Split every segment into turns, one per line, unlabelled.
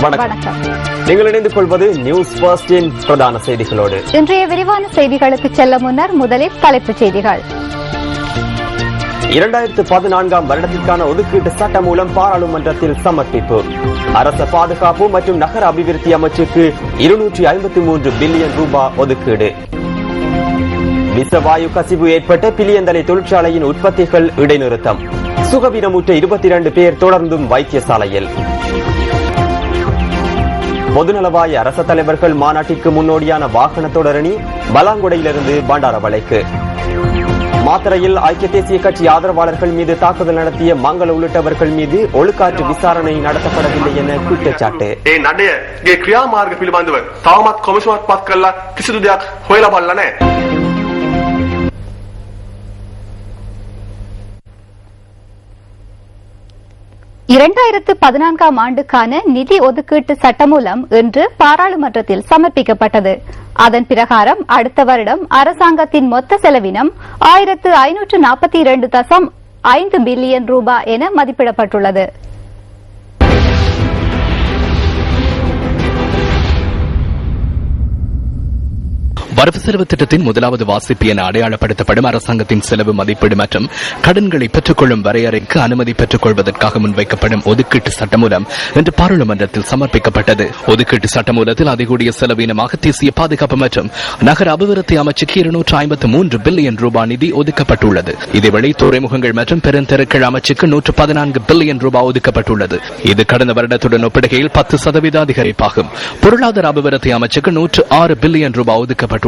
வணக்கம். நீங்கள் இணைந்து கொள்வது நியூஸ் ஃபர்ஸ்டின் பிரதான செய்திகளோடு.
இன்றைய விரிவான செய்திகளுக்கு செல்ல முன்னர் முதலில் தலைப்புச் செய்திகள்.
2014 வருடத்திற்கான ஒதுக்கீட்டு சட்ட மூலம் பாராளுமன்றத்தில் சமர்ப்பிப்பு. அரச பாதுகாப்பு மற்றும் நகர அபிவிருத்தி அமைச்சுக்கு 253 பில்லியன் ரூபாய் ஒதுக்கீடு. விஷவாயு கசிவு ஏற்பட்ட பிலியந்தலை தொழிற்சாலையின் உற்பத்திகள் இடைநிறுத்தம். சுகவீனமுற்ற 22 பேர் தொடர்ந்தும் வைத்தியசாலையில். பொதுநலவாய அரச தலைவர்கள் மாநாட்டிற்கு முன்னோடியான வாகன தொடரணி பலாங்குடையிலிருந்து பண்டாரவளைக்கு. மாத்தறையில் ஐக்கிய தேசிய கட்சி ஆதரவாளர்கள் மீது தாக்குதல் நடத்திய மங்கள உள்ளிட்டவர்கள் மீது ஒழுக்காற்று விசாரணை நடத்தப்படவில்லை என குற்றச்சாட்டு.
ஆண்டுக்கான நிதி ஒதுக்கீட்டு சட்டமூலம் இன்று பாராளுமன்றத்தில் சமர்ப்பிக்கப்பட்டது. அதன் பிரகாரம் அடுத்த வருடம் அரசாங்கத்தின் மொத்த செலவினம் 1542.5 பில்லியன் ரூபாய் என மதிப்பிடப்பட்டுள்ளது.
வரவு செலவு திட்டத்தின் முதலாவது வாசிப்பு என அடையாளப்படுத்தப்படும் அரசாங்கத்தின் செலவு மதிப்பீடு மற்றும் கடன்களை பெற்றுக்கொள்ளும் வரையறைக்கு அனுமதி பெற்றுக் கொள்வதற்காக முன்வைக்கப்படும் ஒதுக்கீட்டு சட்டமூலம் இன்று பாராளுமன்றத்தில் சமர்ப்பிக்கப்பட்டது. ஒதுக்கீட்டு சட்டமூலத்தில் அதிகூடிய செலவினமாக தேசிய பாதுகாப்பு மற்றும் நகர அபிவிருத்தி அமைச்சுக்கு 253 பில்லியன் ரூபாய் நிதி ஒதுக்கப்பட்டுள்ளது. இதேவேளை துறைமுகங்கள் மற்றும் பெருந்தெருக்கள் அமைச்சுக்கு 114 பில்லியன் ரூபாய் ஒதுக்கப்பட்டுள்ளது. இது கடந்த வருடத்துடன் ஒப்பிடுகையில் 10% அதிகரிப்பாகும். பொருளாதார அபிவிருத்தி அமைச்சுக்கு 106 பில்லியன் ரூபாய் ஒதுக்கப்பட்டுள்ளது.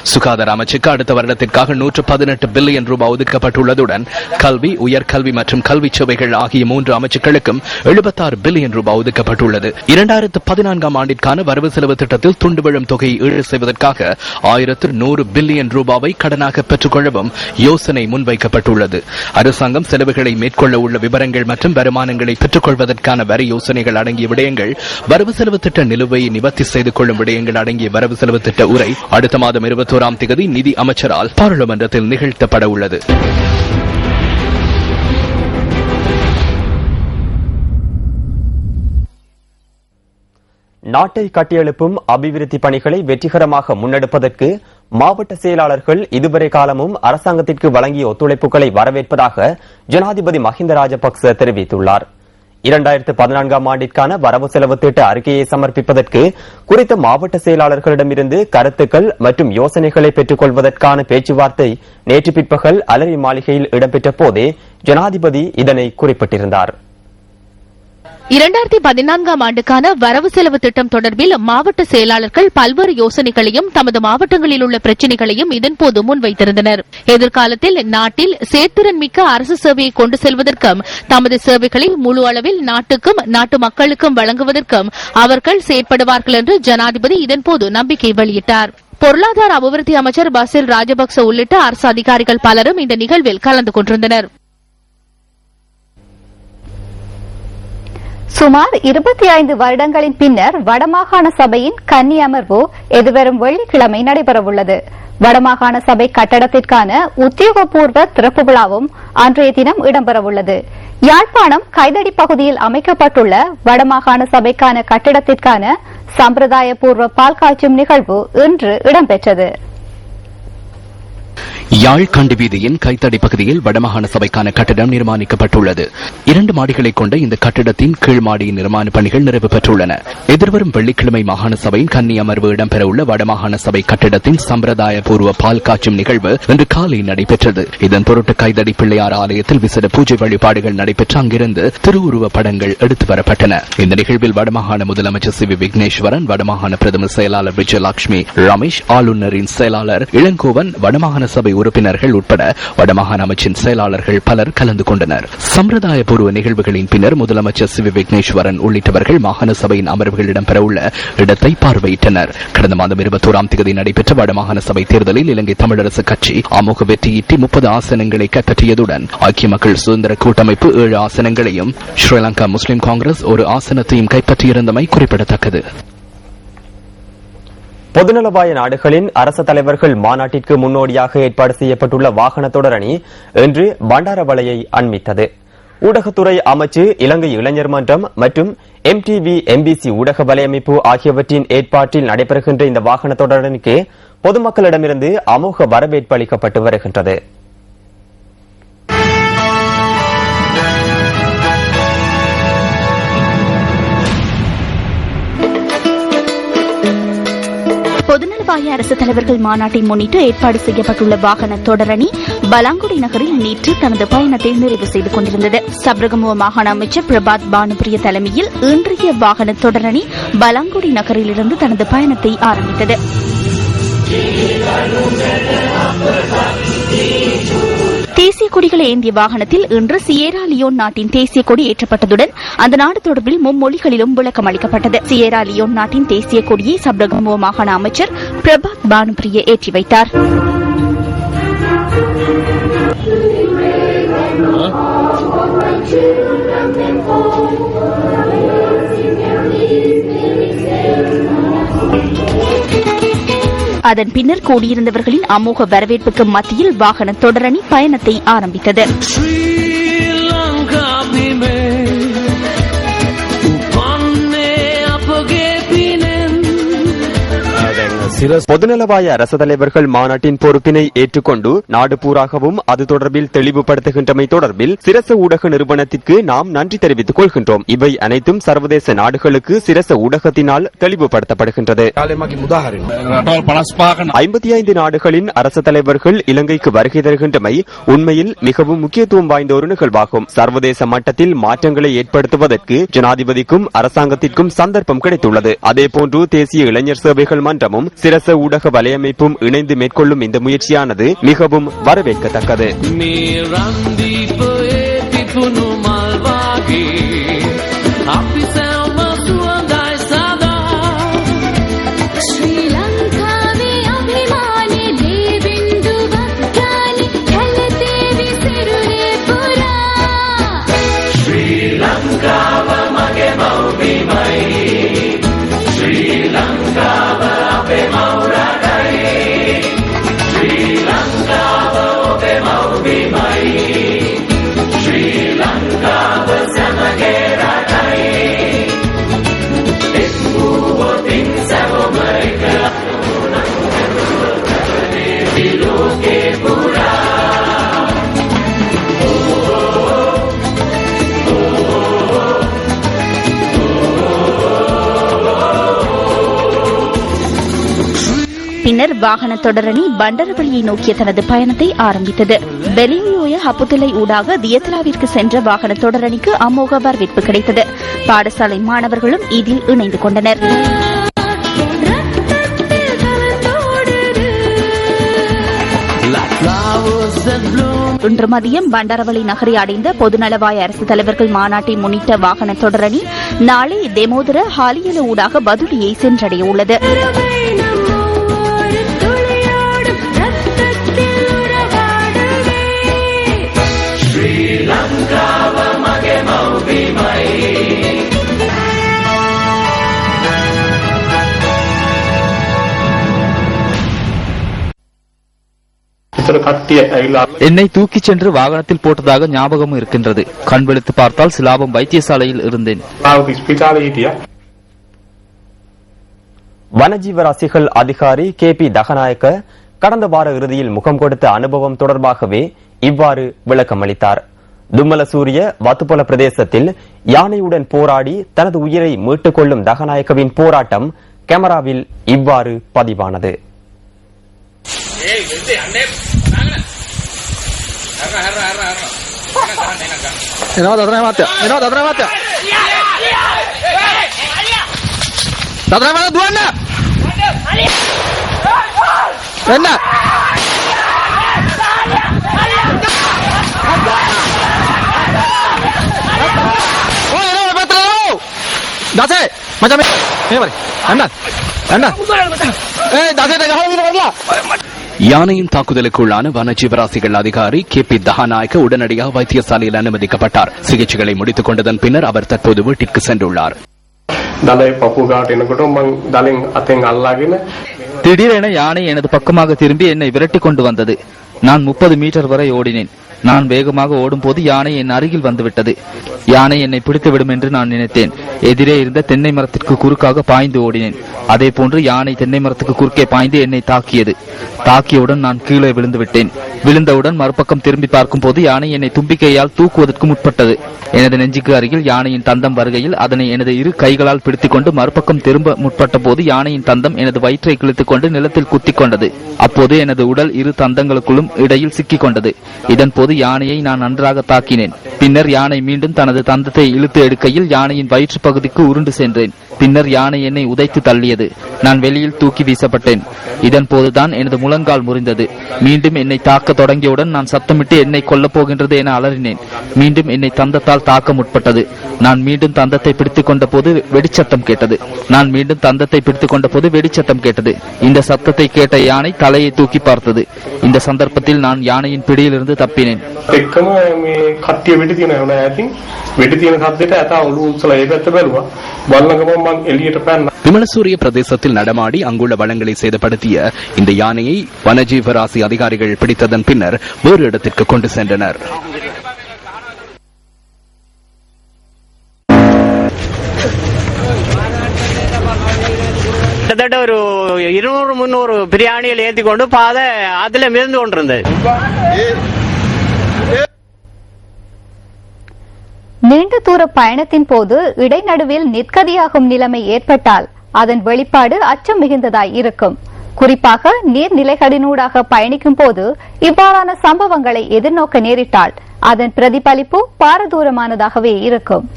சுகாதார அமைச்சுக்கு அடுத்த வருடத்திற்காக 118 பில்லியன் ரூபாய் ஒதுக்கப்பட்டுள்ளதுடன் கல்வி, உயர்கல்வி மற்றும் கல்வி சேவைகள் ஆகிய 3 அமைச்சுக்களுக்கும் 76 பில்லியன் ரூபாய் ஒதுக்கப்பட்டுள்ளது. 2014 ஆண்டிற்கான வரவு செலவு திட்டத்தில் துண்டு விழும் தொகையை ஈடு செய்வதற்காக 1100 பில்லியன் ரூபாவை கடனாக பெற்றுக்கொள்ளவும் யோசனை முன்வைக்கப்பட்டுள்ளது. அரசாங்கம் செலவுகளை மேற்கொள்ள உள்ள விவரங்கள் மற்றும் வருமானங்களை பெற்றுக்கொள்வதற்கான வரி யோசனைகள் அடங்கிய விடயங்கள், வரவு செலவு திட்ட நிலுவையை நிவர்த்தி செய்து கொள்ளும் விடயங்கள் அடங்கிய வரவு செலவு திட்ட உரை அடுத்த மாதம் 21ஆம் தேதி நிதி அமைச்சரால் பாராளுமன்றத்தில் நிகழ்த்தப்பட உள்ளது.
நாட்டை கட்டியெழுப்பும் அபிவிருத்தி பணிகளை வெற்றிகரமாக முன்னெடுப்பதற்கு மாவட்ட செயலாளர்கள் இதுவரை காலமும் அரசாங்கத்திற்கு வழங்கிய ஒத்துழைப்புகளை வரவேற்பதாக ஜனாதிபதி மஹிந்த ராஜபக்ச தெரிவித்துள்ளார். 2014 ஆண்டிற்கான வரவு செலவு திட்ட அறிக்கையை சமர்ப்பிப்பதற்கு குறித்த மாவட்ட செயலாளர்களிடமிருந்து கருத்துக்கள் மற்றும் யோசனைகளை பெற்றுக் கொள்வதற்கான பேச்சுவார்த்தை நேற்று பிற்பகல் அலரி மாளிகையில் இடம்பெற்ற போதே ஜனாதிபதி இதனை குறிப்பிட்டிருந்தார்.
2014 ஆண்டுக்கான வரவு செலவு திட்டம் தொடர்பில் மாவட்ட செயலாளர்கள் பல்வேறு யோசனைகளையும் தமது மாவட்டங்களில் உள்ள பிரச்சினைகளையும் இதன்போது முன்வைத்திருந்தனர். எதிர்காலத்தில் நாட்டில் செயற்திறன் மிக்க அரசு சேவையை கொண்டு செல்வதற்கும் தமது சேவைகளை முழு அளவில் நாட்டுக்கும் நாட்டு மக்களுக்கும் வழங்குவதற்கும் அவர்கள் செயற்படுவார்கள் என்று ஜனாதிபதி இதன்போது நம்பிக்கை வெளியிட்டார். பொருளாதார அபிவிருத்தி அமைச்சர் பசில் ராஜபக்ச உள்ளிட்ட அரசு அதிகாரிகள் பலரும் இந்த நிகழ்வில் கலந்து கொண்டிருந்தனர்.
சுமார் 25 வருடங்களின் பின்னர் வடமாகாண சபையின் கன்னி அமர்வு எதிர்வரும் வெள்ளிக்கிழமை நடைபெறவுள்ளது. வடமாகாண சபை கட்டடத்திற்கான உத்தியோகபூர்வ திறப்பு விழாவும் அன்றைய தினம் இடம்பெறவுள்ளது. யாழ்ப்பாணம் கைதடி பகுதியில் அமைக்கப்பட்டுள்ள வடமாகாண சபைக்கான கட்டிடத்திற்கான சம்பிரதாய பூர்வ பால் காய்ச்சும் நிகழ்வு இன்று இடம்பெற்றது.
யாழ் கண்டி வீதியின் கைத்தடி பகுதியில் வடமாகாண சபைக்கான கட்டிடம் நிர்மாணிக்கப்பட்டுள்ளது. 2 மாடிகளை கொண்ட இந்த கட்டிடத்தின் கீழ் மாடியின் நிர்மாண பணிகள் நிறைவு பெற்றுள்ளன. எதிர்வரும் வெள்ளிக்கிழமை மாகாண சபையின் கன்னி அமர்வு இடம்பெறவுள்ள வடமாகாண சபை கட்டிடத்தின் சம்பிரதாய பூர்வ பால் காய்ச்சும் நிகழ்வு இன்று காலை நடைபெற்றது. இதன் பொருட்டு கைதடி பிள்ளையார் ஆலயத்தில் விசேட பூஜை வழிபாடுகள் நடைபெற்று அங்கிருந்து திருவுருவ படங்கள் எடுத்து வரப்பட்டன. இந்த நிகழ்வில் வடமாகாண முதலமைச்சர் சி வி விக்னேஸ்வரன், வடமாகாண பிரதமர் செயலாளர் விஜயலட்சுமி ரமேஷ், ஆளுநரின் செயலாளர் இளங்கோவன், வடமாகாண சபை உறுப்பினர்கள் உட்பட வடமாகாண அமைச்சின் செயலாளர்கள் பலர் கலந்து கொண்டனர். சம்பிரதாய பூர்வ நிகழ்வுகளின் பின்னர் முதலமைச்சர் சி வி விக்னேஸ்வரன் உள்ளிட்டவர்கள் மாகாண சபையின் அமர்வுகள் இடம்பெறவுள்ள இடத்தை பார்வையிட்டனர். கடந்த மாதம் 21ஆம் தேதி நடைபெற்ற வடமாகாண சபை தேர்தலில் இலங்கை தமிழரசு கட்சி அமோக வெற்றியீட்டி 30 ஆசனங்களை கைப்பற்றியதுடன் ஐக்கிய மக்கள் சுதந்திர கூட்டமைப்பு 7 ஆசனங்களையும், ஸ்ரீலங்கா முஸ்லிம் காங்கிரஸ் 1 ஆசனத்தையும் கைப்பற்றியிருந்தமை குறிப்பிடத்தக்கது.
பொதுநலவாய நாடுகளின் அரச தலைவர்கள் மாநாட்டிற்கு முன்னோடியாக ஏற்பாடு செய்யப்பட்டுள்ள வாகன தொடரணி இன்று பண்டாரவளையை அண்மித்தது. ஊடகத்துறை அமைச்சு, இலங்கை இளைஞர் மன்றம் மற்றும் MTV MBC ஊடக வலையமைப்பு ஆகியவற்றின் ஏற்பாட்டில் நடைபெறுகின்ற இந்த வாகன தொடரணிக்கு பொதுமக்களிடமிருந்து அமோக வரவேற்பு அளிக்கப்பட்டு வருகின்றது.
பொதுநலவாய அரசு தலைவர்கள் மாநாட்டை முன்னிட்டு ஏற்பாடு செய்யப்பட்டுள்ள வாகன தொடரணி பலாங்குடி நகரில் நேற்று தனது பயணத்தை நிறைவு செய்து கொண்டிருந்தது. சப்ரகமுவ மாகாண அமைச்சர் பிரபாத் பானுபிரிய தலைமையில் இன்றைய வாகன தொடரணி பலாங்குடி நகரிலிருந்து தனது பயணத்தை ஆரம்பித்தது. தேசிய கொடிகளை ஏந்திய வாகனத்தில் இன்று சியேரா லியோன் நாட்டின் தேசிய கொடி ஏற்றப்பட்டதுடன் அந்த நாடு தொடர்பில் மும்மொழிகளிலும் விளக்கம் அளிக்கப்பட்டது. சியேரா லியோன் நாட்டின் தேசிய கொடியை சப்ரகமுவ மாகாண அமைச்சர் பிரபாத் பானுபிரிய ஏற்றி வைத்தார். அதன் பின்னர் கூடியிருந்தவர்களின் அமோக வரவேற்புக்கு மத்தியில் வாகன தொடரணி பயணத்தை ஆரம்பித்தது.
பொதுநலவாய அரசு தலைவர்கள் மாநாட்டின் பொறுப்பினை ஏற்றுக்கொண்டு நாடு பூராகவும் அது தொடர்பில் தெளிவுபடுத்துகின்றமை தொடர்பில் சிரச ஊடக நிறுவனத்திற்கு நாம் நன்றி தெரிவித்துக் கொள்கின்றோம். இவை அனைத்தும் சர்வதேச நாடுகளுக்கு சிரச ஊடகத்தினால் தெளிவுபடுத்தப்படுகின்றது. 55 நாடுகளின் அரசு தலைவர்கள் இலங்கைக்கு வருகை தருகின்றமை உண்மையில் மிகவும் முக்கியத்துவம் வாய்ந்த ஒரு நிகழ்வாகும். சர்வதேச மட்டத்தில் மாற்றங்களை ஏற்படுத்துவதற்கு ஜனாதிபதிக்கும் அரசாங்கத்திற்கும் சந்தர்ப்பம் கிடைத்துள்ளது. அதேபோன்று தேசிய இளைஞர் சேவைகள் மன்றமும் சிரச ஊடக வலையமைப்பும் இணைந்து மேற்கொள்ளும் இந்த முயற்சியானது மிகவும் வரவேற்கத்தக்கது.
பின்னர் வாகன தொடரணி பண்டரவளியை நோக்கிய தனது பயணத்தை ஆரம்பித்தது. பெலியோய ஹப்புத்தலை ஊடாக தியத்தலாவிற்கு சென்ற வாகன தொடரணிக்கு அமோக வரவேற்பு கிடைத்தது. பாடசாலை மாணவர்களும் இதில் இணைந்து கொண்டனர். இன்று மதியம் பண்டாரவளி நகரை அடைந்த பொதுநலவாய அரசு தலைவர்கள் மாநாட்டை முன்னிட்ட வாகன தொடரணி நாளை தெமோதர ஹாலியல ஊடாக பதுளியை சென்றடைய உள்ளது.
என்னை தூக்கிச் சென்று வாகனத்தில் போட்டதாக ஞாபகமும் இருக்கின்றது. கண் விழித்து பார்த்தால் சிலாபம் வைத்தியசாலையில் இருந்தேன்.
வனஜீவராசிகள் அதிகாரி KP தகநாயக்க கடந்த வார இறுதியில் முகம் கொடுத்த அனுபவம் தொடர்பாகவே இவ்வாறு விளக்கம் அளித்தார். தும்மலசூரிய வத்துப்பொல பிரதேசத்தில் யானையுடன் போராடி தனது உயிரை மீட்டுக் கொள்ளும் தகநாயக்கவின் போராட்டம் கேமராவில் இவ்வாறு பதிவானது.
என்ன
யானையின் தாக்குதலுக்குள்ளான வனஜீவராசிகள் அதிகாரி KP தஹாநாயக்க உடனடியாக வைத்தியசாலையில் அனுமதிக்கப்பட்டார். சிகிச்சைகளை முடித்துக் கொண்டதன் பின்னர் அவர் தற்போது வீட்டிற்கு சென்றுள்ளார்.
திடீரென யானை எனது பக்கமாக திரும்பி என்னை விரட்டி கொண்டு வந்தது. நான் 30 மீட்டர் வரை ஓடினேன். நான் வேகமாக ஓடும் போது யானை என் அருகில் வந்துவிட்டது. யானை என்னை பிடித்துவிடும் என்று நான் நினைத்தேன். எதிரே இருந்த தென்னை மரத்திற்கு குறுக்காக பாய்ந்து ஓடினேன். அதே போன்று யானை தென்னை மரத்துக்கு குறுக்கே பாய்ந்து என்னை தாக்கியது. தாக்கியவுடன் நான் கீழே விழுந்து விட்டேன். விழுந்தவுடன் மறுபக்கம் திரும்பி பார்க்கும் போது யானை என்னை தும்பிக்கையால் தூக்குவதற்கு முற்பட்டது. எனது நெஞ்சுக்கு அருகில் யானையின் தந்தம் வருகையில் அதனை எனது இரு கைகளால் பிடித்துக் கொண்டு மறுபக்கம் திரும்ப முற்பட்ட போது யானையின் தந்தம் எனது வயிற்றை கிழித்துக் கொண்டு நிலத்தில் குத்திக் கொண்டது. அப்போது எனது உடல் இரு தந்தங்களுக்குள்ளும் இடையில் சிக்கிக் கொண்டது. இதன் போது யானையை நான் நன்றாக தாக்கினேன். பின்னர் யானை மீண்டும் தனது தந்தத்தை இழுத்து எடுக்கையில் யானையின் வயிற்று பகுதிக்கு உருண்டு சென்றேன். பின்னர் யானை என்னை உதைத்து தள்ளியது. நான் வெளியில் தூக்கி வீசப்பட்டேன். இதன் போதுதான் எனது முழங்கால் முறிந்தது. மீண்டும் என்னை தாக்க தொடங்கியவுடன் நான் சத்தமிட்டு என்னை கொல்லப் போகின்றது என அலறினேன். மீண்டும் என்னை தந்தத்தால் தாக்க முற்பட்டது. நான் மீண்டும் தந்தத்தை பிடித்துக் கொண்ட போது வெடிச்சத்தம் கேட்டது. இந்த சத்தத்தை கேட்ட யானை தலையை தூக்கி பார்த்தது. இந்த சந்தர்ப்பத்தில் நான் யானையின் பிடியிலிருந்து தப்பினேன்.
விமலசூரிய பிரதேசத்தில் நடமாடி அங்குள்ள வளங்களை சேதப்படுத்திய இந்த யானையை வனஜீவராசி அதிகாரிகள் பிடித்ததன் பின்னர் வேறு இடத்திற்கு கொண்டு சென்றனர்.
கிட்டத்தட்ட ஒரு 200-300 பிரியாணிகள் ஏற்றி கொண்டு பாதை அதுல மிதந்து கொண்டிருந்தது.
நீண்ட தூர பயணத்தின் போது இடைநடுவில் நிற்கதியாகும் நிலைமை ஏற்பட்டால் அதன் வெளிப்பாடு அச்சம் மிகுந்ததாய் இருக்கும். குறிப்பாக நீர்நிலைகளினூடாக பயணிக்கும் போது இவ்வாறான சம்பவங்களை எதிர்நோக்க நேரிட்டால் அதன் பிரதிபலிப்பு பாரதூரமானதாகவே இருக்கும்.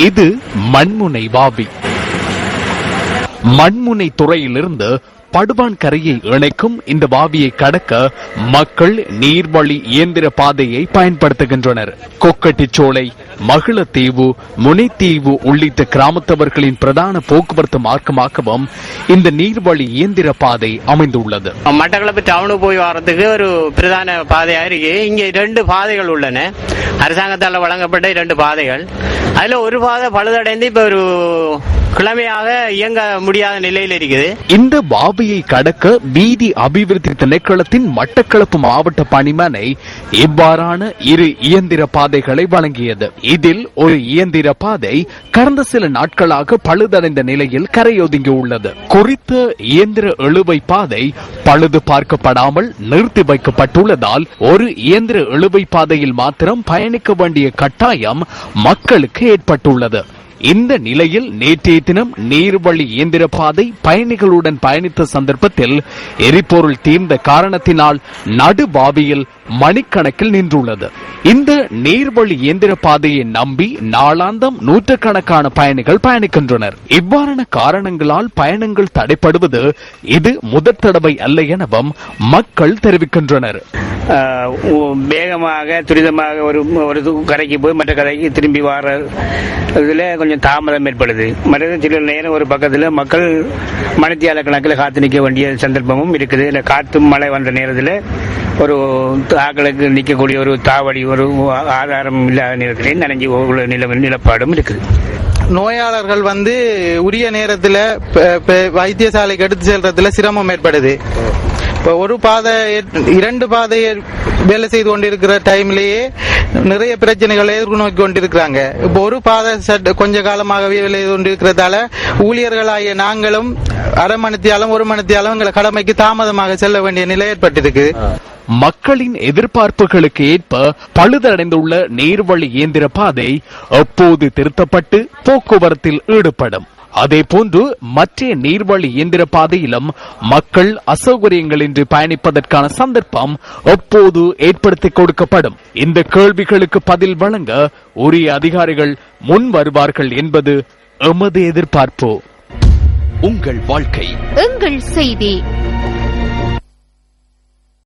இது மண்முனை வாவி. மண்முனை துறையிலிருந்து படுபான் கரையை இணைக்கும் இந்த வாவியை கடக்க மக்கள் நீர்வழி இயந்திர பாதையை பயன்படுத்துகின்றனர். கொக்கட்டிச்சோலை, மகிழத்தீவு, முனைத்தீவு உள்ளிட்ட கிராமத்தவர்களின் பிரதான போக்குவரத்து மார்க்கமாகவும் இந்த நீர்வழி இயந்திர பாதை அமைந்துள்ளது.
மட்டக்களப்பு டவுனுக்கு போய் வரதுக்கு ஒரு பிரதான பாதையா இருக்கு. இங்கே 2 பாதைகள் உள்ளன. அரசாங்கத்தால் வழங்கப்பட்ட 2 பாதைகள். அதுல ஒரு பாதை பழுதடைந்து இப்ப ஒரு கிழமையாக இயங்க முடியாத நிலையில் இருக்குது.
இந்த வாவியை கடக்க வீதி அபிவிருத்தி திணைக்களத்தின் மட்டக்களப்பு மாவட்ட பணிமனை இவ்வாறான 2 இயந்திர பாதைகளை வழங்கியது. இதில் ஒரு இயந்திர பாதை கடந்த சில நாட்களாக பழுதடைந்த நிலையில் கரையொதுங்கி உள்ளது. குறித்த இயந்திர இழுவை பாதை பழுது பார்க்கப்படாமல் நிறுத்தி வைக்கப்பட்டுள்ளதால் ஒரு இயந்திர இழுவை பாதையில் மாத்திரம் பயணிக்க வேண்டிய கட்டாயம் மக்களுக்கு ஏற்பட்டுள்ளது. இந்த நிலையில் நேற்றைய தினம் நீர்வழி இயந்திர பாதை பயணிகளுடன் பயணித்த சந்தர்ப்பத்தில் எரிபொருள் தீர்ந்த காரணத்தினால் நடுபாவியில் மணிக்கணக்கில் நின்றுள்ளது. இந்த நீர்வழி இயந்திர பாதையை நம்பி நாளாந்தம் நூற்றுக்கணக்கான பயணிகள் பயணிக்கின்றனர். இவ்வாறான காரணங்களால் பயணங்கள் தடைப்படுவது இது முதற் தடவை அல்ல எனவும் மக்கள் தெரிவிக்கின்றனர்.
வேகமாக துரிதமாக ஒரு கரைக்கு போய் மற்ற கரைக்கு திரும்பி வர இதுல கொஞ்சம் தாமதம் ஏற்படுது. மற்ற சில நேரம் ஒரு பக்கத்தில் மக்கள் மணித்தியால கணக்கில் காத்து நிற்க வேண்டிய சந்தர்ப்பமும் இருக்குது. இல்லை காற்று மழை வந்த நேரத்தில் ஒரு ஆக்களுக்கு நிற்கக்கூடிய ஒரு தாவடி ஒரு ஆதாரம் இல்லாத நேரத்திலே நனைஞ்சு நிலப்பாடும் இருக்குது.
நோயாளர்கள் உரிய நேரத்தில் வைத்தியசாலைக்கு எடுத்து செல்றதுல சிரமம் ஏற்படுது. இப்போ ஒரு பாதை 2 பாதையை வேலை செய்து கொண்டிருக்கிற டைம்லேயே நிறைய பிரச்சனைகளை எதிர்நோக்கி கொண்டிருக்கிறாங்க. இப்போ ஒரு பாதை கொஞ்ச காலமாகவே வேலை செய்து கொண்டிருக்கிறதால ஊழியர்களாகிய நாங்களும் அரை மணித்தியாலும் 1 மணித்தியாலும் எங்களை கடமைக்கு தாமதமாக செல்ல வேண்டிய நிலை ஏற்பட்டிருக்கு.
மக்களின் எதிர்பார்ப்புகளுக்கு ஏற்ப பழுதடைந்துள்ள நீர்வழி இயந்திர பாதை எப்போது திருத்தப்பட்டு போக்குவரத்தில் ஈடுபடும். அதேபோன்று மற்ற நீர்வழி இயந்திர பாதையிலும் மக்கள் அசௌகரியங்களின்றி பயணிப்பதற்கான சந்தர்ப்பம் எப்போது ஏற்படுத்தி கொடுக்கப்படும். இந்த கேள்விகளுக்கு பதில் வழங்க உரிய அதிகாரிகள் முன் வருவார்கள் என்பது எமது எதிர்பார்ப்பு.
உங்கள் வாழ்க்கை
எங்கள் செய்தி.